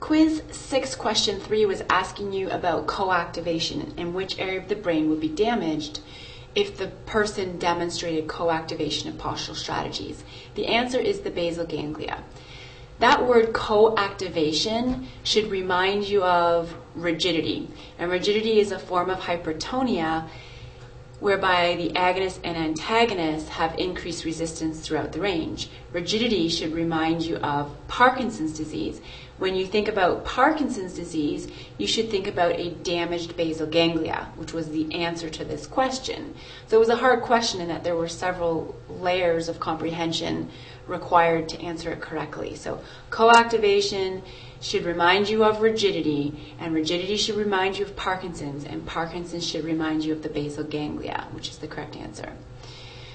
Quiz 6 question 3 was asking you about co-activation and which area of the brain would be damaged if the person demonstrated co-activation of postural strategies. The answer is the basal ganglia. That word co-activation should remind you of rigidity. And rigidity is a form of hypertonia whereby the agonist and antagonist have increased resistance throughout the range. Rigidity should remind you of Parkinson's disease. When you think about Parkinson's disease, you should think about a damaged basal ganglia, which was the answer to this question. So it was a hard question in that there were several layers of comprehension required to answer it correctly. So co-activation should remind you of rigidity, and rigidity should remind you of Parkinson's, and Parkinson's should remind you of the basal ganglia, which is the correct answer.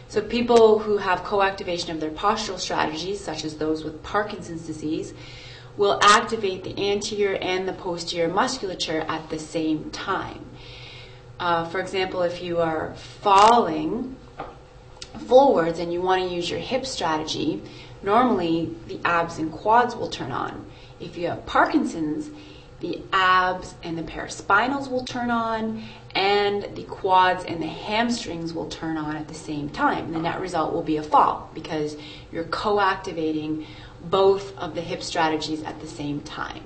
So people who have co-activation of their postural strategies, such as those with Parkinson's disease, will activate the anterior and the posterior musculature at the same time. For example, if you are falling forwards and you want to use your hip strategy, normally the abs and quads will turn on. If you have Parkinson's, the abs and the paraspinals will turn on, and the quads and the hamstrings will turn on at the same time. And the net result will be a fall because you're co-activating both of the hip strategies at the same time.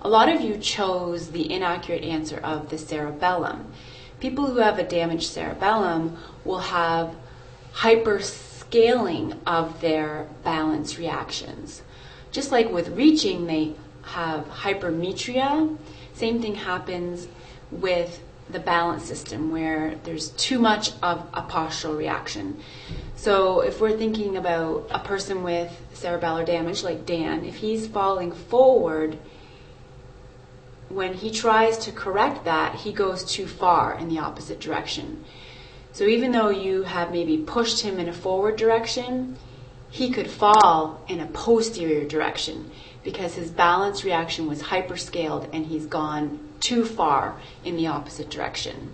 A lot of you chose the inaccurate answer of the cerebellum. People who have a damaged cerebellum will have hyperscaling of their balance reactions. Just like with reaching, they have hypermetria. Same thing happens with the balance system where there's too much of a postural reaction. So if we're thinking about a person with cerebellar damage like Dan, if he's falling forward, when he tries to correct that, he goes too far in the opposite direction. So even though you have maybe pushed him in a forward direction, he could fall in a posterior direction because his balance reaction was hyperscaled and he's gone too far in the opposite direction.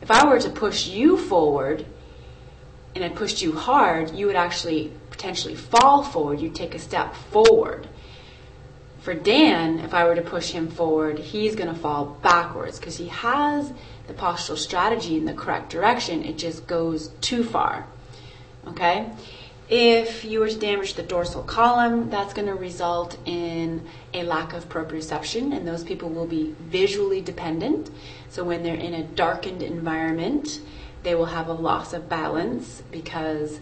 If I were to push you forward and I pushed you hard, you would actually potentially fall forward. You'd take a step forward. For Dan, if I were to push him forward, he's going to fall backwards because he has the postural strategy in the correct direction. It just goes too far. Okay? If you were to damage the dorsal column, that's going to result in a lack of proprioception, and those people will be visually dependent. So when they're in a darkened environment, they will have a loss of balance because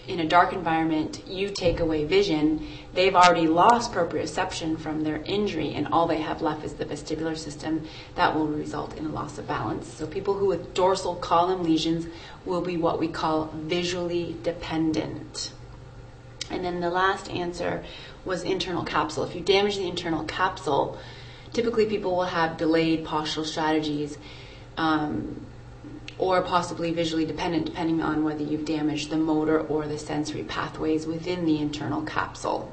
in a dark environment, you take away vision. They've already lost proprioception from their injury, and all they have left is the vestibular system. That will result in a loss of balance. So people who with dorsal column lesions will be what we call visually dependent. And then the last answer was internal capsule. If you damage the internal capsule, typically people will have delayed postural strategies, or possibly visually dependent, depending on whether you've damaged the motor or the sensory pathways within the internal capsule.